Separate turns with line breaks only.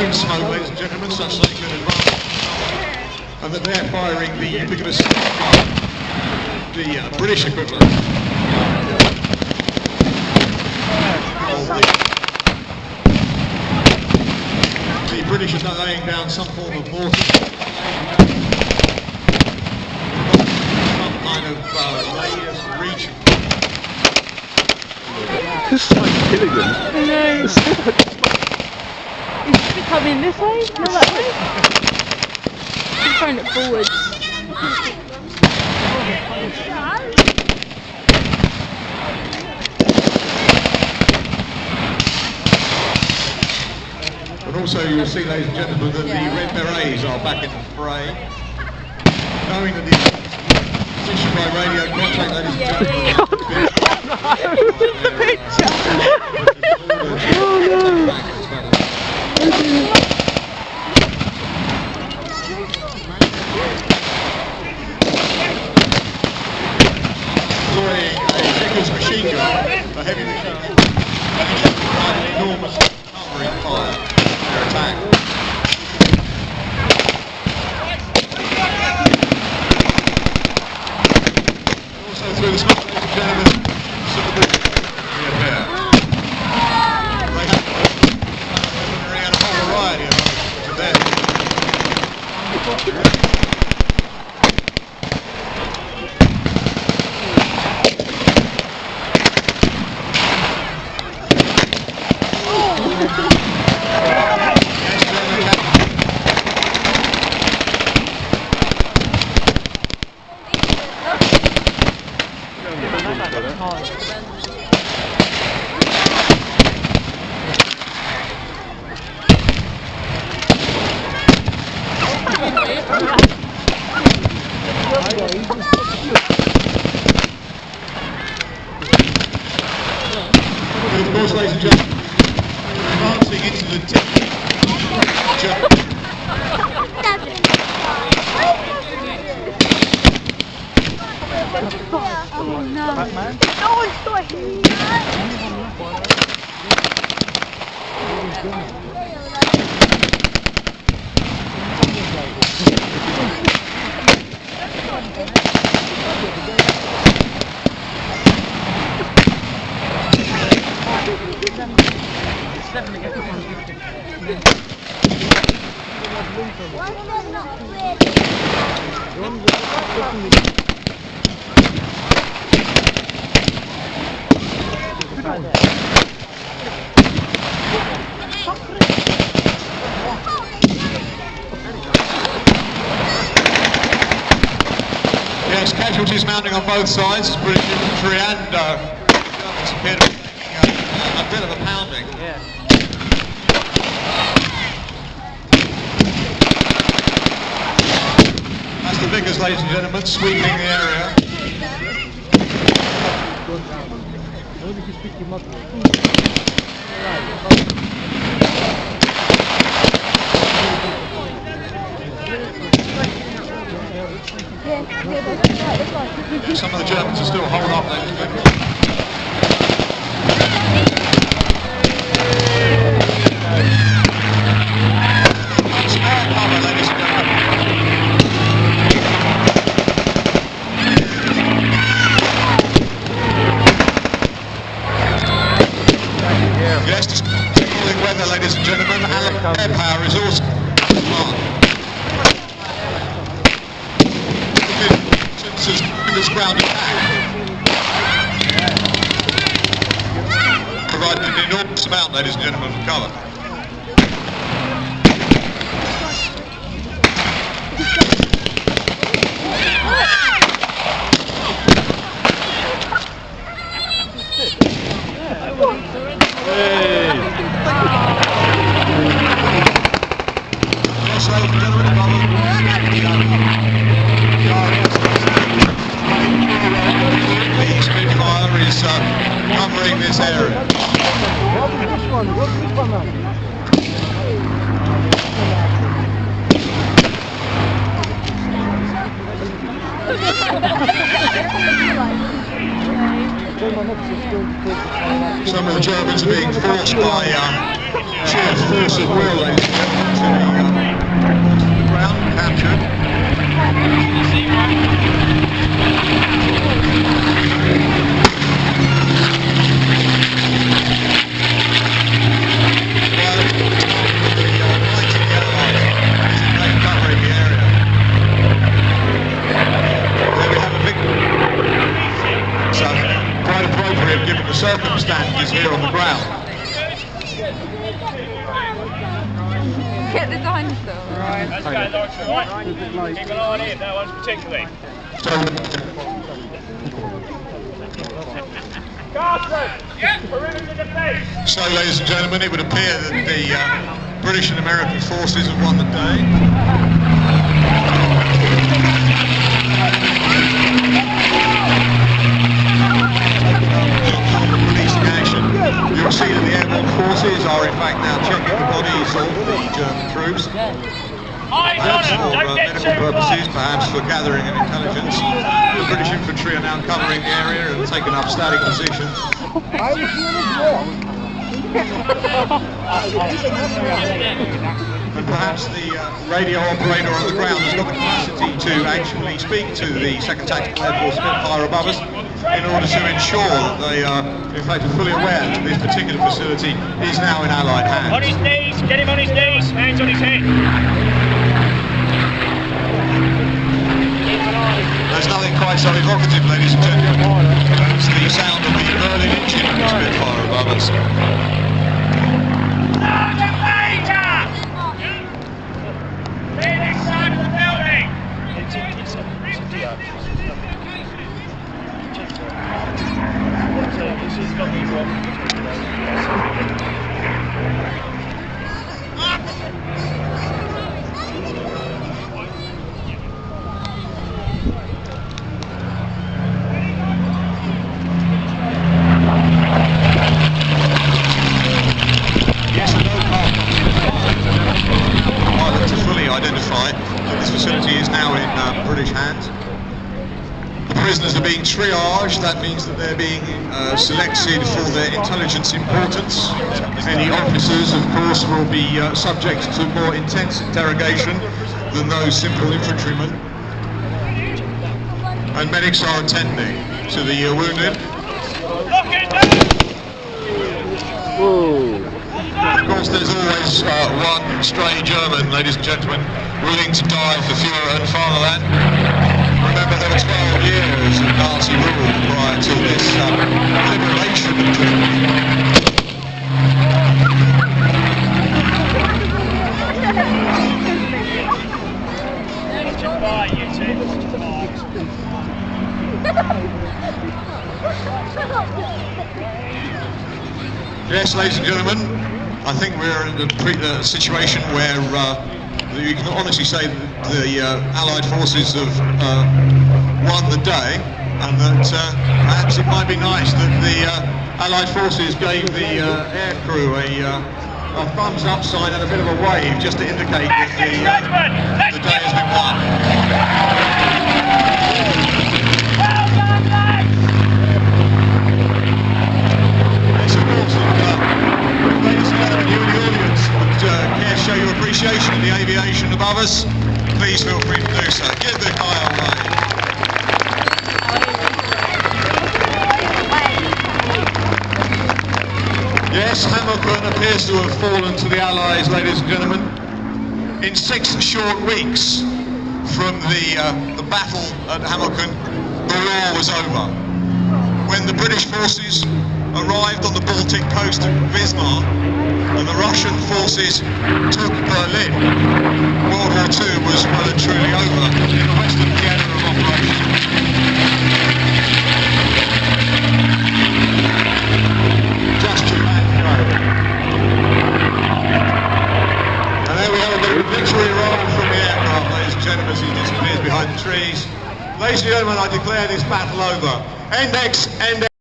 green smoke, ladies and gentlemen, such like good advantage. And that they're firing the ubiquitous, the British equivalent. The British are laying down some form of mortar. Some kind of layers reach.
It's like killing them.
He's coming this way, not that way. He's throwing it forwards.
And also you'll see, ladies and gentlemen, that the Red Berets are back in the fray. Knowing that the position by radio contact, ladies and gentlemen.
The picture.
Employing a Vickers machine gun, a heavy machine gun, an enormous covering fire for their attack. Also through the smoke, ladies and gentlemen, some of the affair. They have a whole variety of to them. Of course, ladies and gentlemen, advancing into the
Oh no.
Batman?
No, it's not here.
Yes, casualties mounting on both sides, British infantry and Germans appear to be taking a bit of a pounding.
Yeah.
That's the Vickers, ladies and gentlemen, sweeping the area. Some of the Germans are still holding up, ladies and gentlemen. Small cover, ladies and gentlemen. Yes, despite the weather, ladies and gentlemen, air power is also on. This ground attack providing an enormous amount, ladies and gentlemen, of cover. Yes, ladies and gentlemen, the Spitfire is covering this area.
Like,
Some of the Germans are being forced by sheer force of will, ladies and gentlemen, to the ground, captured. Given the circumstances here on the ground.
Get the dinosaur.
Right. Let's go, Lawrence, right? Keep an eye on him, that one's particularly.
So, ladies and gentlemen, it would appear that the British and American forces have won the day. You'll see that the airborne forces are in fact now checking the bodies of the German troops. Perhaps for medical purposes, perhaps for gathering an intelligence. The British infantry are now covering the area and taking up static positions. And perhaps the radio operator on the ground has got the capacity to actually speak to the 2nd Tactical Air Force Spitfire above us in order to ensure that they are, in fact, fully aware that this particular facility is now in Allied hands.
On his knees, get him on his knees, hands on his head.
There's nothing quite so evocative, ladies and gentlemen. It's the sound of the Berlin engine of the Spitfire above us. Identify that this facility is now in British hands. The prisoners are being triaged. That means that they're being selected for their intelligence importance. Any officers, of course, will be subject to more intense interrogation than those simple infantrymen. And medics are attending to the wounded. Of course, there's always one stray German, ladies and gentlemen, willing to die for Führer and fatherland. Remember, there were 12 years of Nazi rule prior to this liberation of Germany. Yes, ladies and gentlemen, I think we're in a situation where you can honestly say that the Allied forces have won the day, and that perhaps it might be nice that the Allied forces gave the air crew a thumbs up sign and a bit of a wave just to indicate that the day has been won. Ladies and gentlemen, you in the audience would care to show your appreciation of the aviation above us, please feel free to do so. Give the high away. Yes, Hamilton appears to have fallen to the Allies, ladies and gentlemen. In 6 short weeks from the battle at Hamilton, the war was over. When the British forces arrived on the Baltic coast of Wismar and the Russian forces took Berlin, World War II was well and truly over in the Western theatre of operation. Just Japan go. And there we have a bit of a victory roll from the aircraft, ladies and gentlemen, as he disappears behind the trees. Ladies and gentlemen, I declare this battle over. Index, Index.